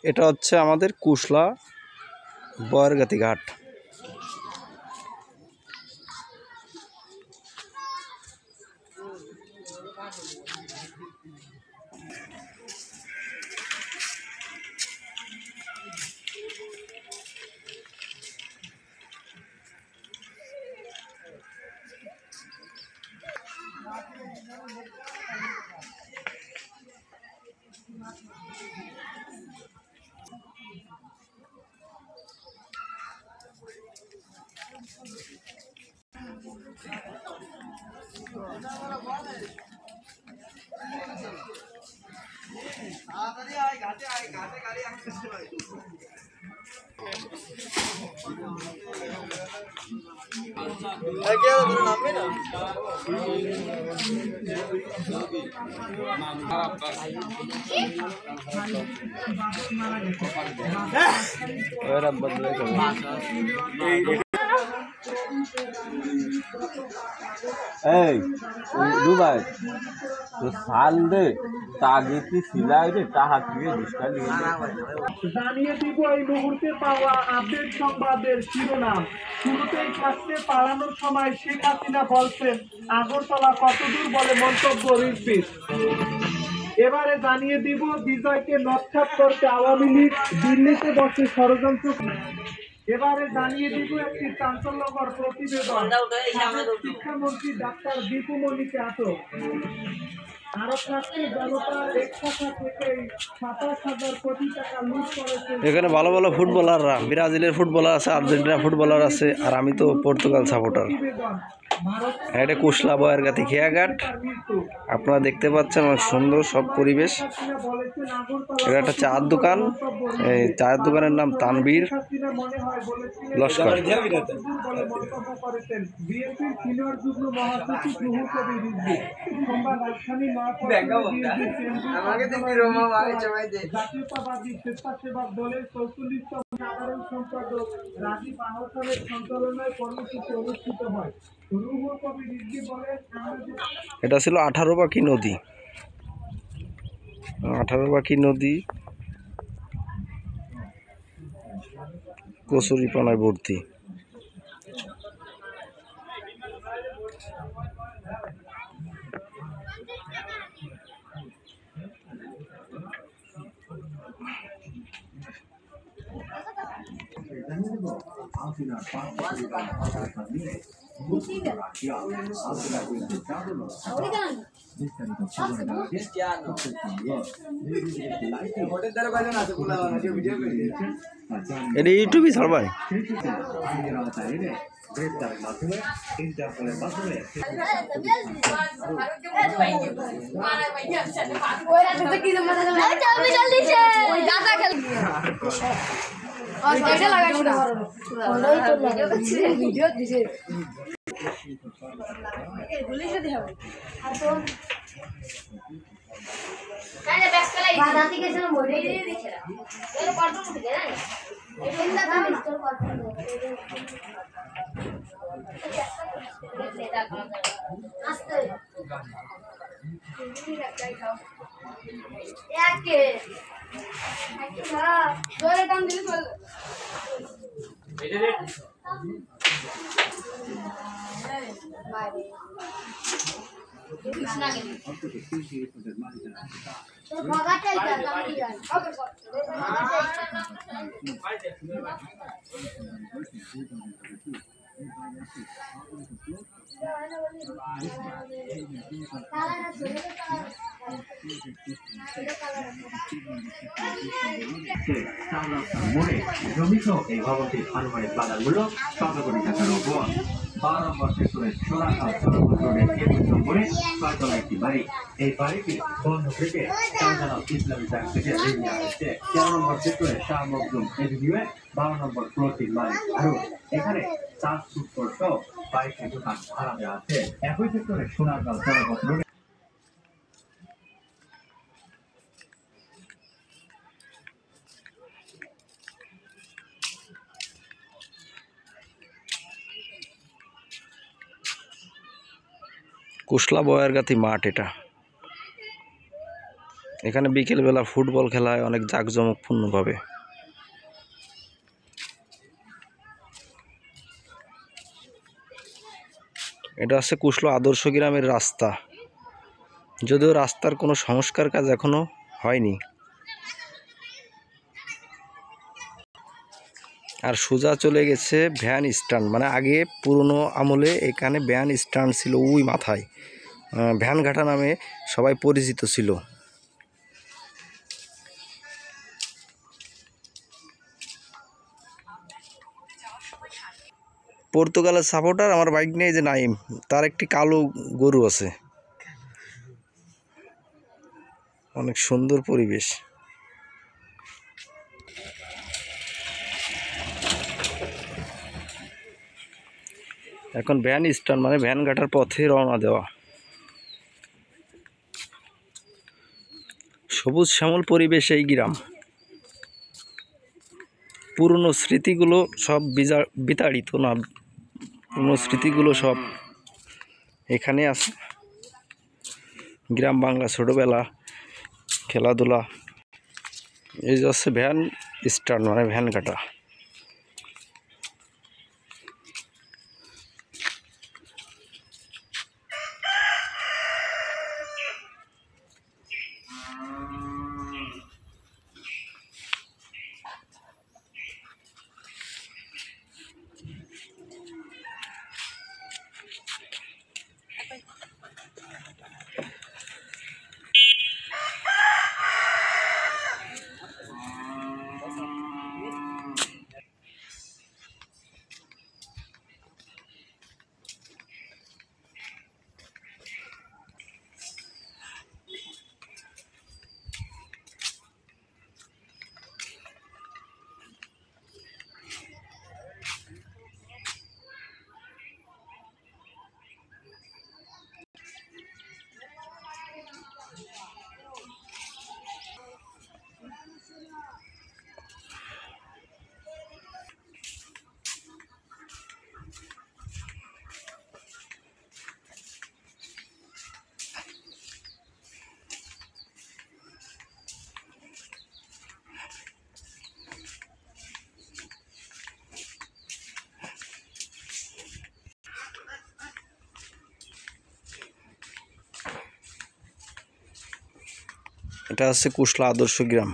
এটা হচ্ছে আমাদের কুশলা বয়ারগাতি ঘাট। দুবাই সাল দে তাগে কি সিলাই রে টাকা দিয়ে ডিসকাউন্ট দিয়ে জানিয়ে দিব এই মুহূর্তে পাওয়া আপডেট সংবাদের শিরোনাম। শুরুতেই থাকতে পালানোর সময় শেখ হাসিনা বলছেন আগরতলা কতদূর বলে মন্তব্য রিজভির। এবারে জানিয়ে দিব বিজয়কে নস্যাৎ করতে আওয়ামী লীগ দিল্লিতে বসে ষড়যন্ত্র। এবারে জানিয়ে দিব একটি চাঞ্চল্যকর প্রতিবেদন, শিক্ষামন্ত্রী ডাক্তার দীপু মনিকে আটক। আরো থাকতে জনতার এক শাখা থেকে ২৭,০০০ কোটি টাকা লুট করেছে। এখানে ভালো ভালো ফুটবলাররা, ব্রাজিলের ফুটবলার আছে, আর্জেন্টিনা ফুটবলার আছে, আর আমি তো পর্তুগাল সাপোর্টার। এটা কুশলা বয়ারগাতি খেয়াঘাট, আপনারা দেখতে পাচ্ছেন অনেক সুন্দর সব পরিবেশ। এটা একটা চায়ের দোকান, এই চায়ের দোকানের নাম তানবীর লস্কর। জাতীয়তাবাদী স্বেচ্ছাসেবক দলের ৪৪তম সাধারণ সম্পাদক রাজীব আহসানের সঞ্চালনায় কর্মসূচি অনুষ্ঠিত হয়। রুহুল কবির রিজভী বলেন, এটা ছিল 18 পাখি নদী, 18 পাখি নদী কচুরিপানায় ভর্তি। এটা ইউটিউবে ছাড়বাই। মোড়ে জমিসহ এই ভবনটির আনুমানিক বাজার মূল্য ১৭ কোটি টাকার উপর। ১২ নম্বর সেক্টরের সোনাখাল রোডের নম্বরে ৬ তলা একটি বাড়ি। এই বাড়িটি বন্ধ থেকে শাহজালাল ইসলামী ব্যাংক থেকে ঋণ নেওয়া হয়েছে। ১৩ নম্বর সেক্টরের শাহ মখদুম এভিনিউয়ে ১২ নম্বর ফ্লোরটির মালিক আরো। এখানে ৪ ফুট সহ ২২টি দোকান ভাড়া দেওয়া আছে। একই সেক্টরে সোনারগাঁও চরাপথ রোডে কুশলা বয়ারগাতি মাঠ এটা। এখানে বিকেলবেলা ফুটবল খেলা হয় অনেক জাঁকজমকপূর্ণভাবে। এটা হচ্ছে কুশলা আদর্শ গ্রামের রাস্তা, যদিও রাস্তার কোনো সংস্কার কাজ এখনো হয়নি। আর সোজা চলে গেছে ভ্যান স্ট্যান্ড, মানে আগে পুরনো আমলে এখানে ভ্যান স্ট্যান্ড ছিল ওই মাথায়, ভ্যানঘাটা নামে সবাই পরিচিত ছিল। পর্তুগালের সাপোর্টার আমার বাইক নিয়ে যে নাইম, তার একটি কালো গরু আছে। অনেক সুন্দর পরিবেশ। এখন ভ্যান স্ট্যান্ড মানে ভ্যান ঘাটার পথে রওনা দেওয়া। সবুজ শ্যামল পরিবেশ এই গ্রাম। পুরনো স্মৃতিগুলো সব বিতাড়িত না, পুরনো স্মৃতিগুলো সব এখানে আছে। গ্রাম বাংলা, ছোটোবেলা, খেলাধুলা। এই যে হচ্ছে ভ্যান স্ট্যান্ড মানে ভ্যান ঘাটা। এটা হচ্ছে কুশলা আদর্শ গ্রাম।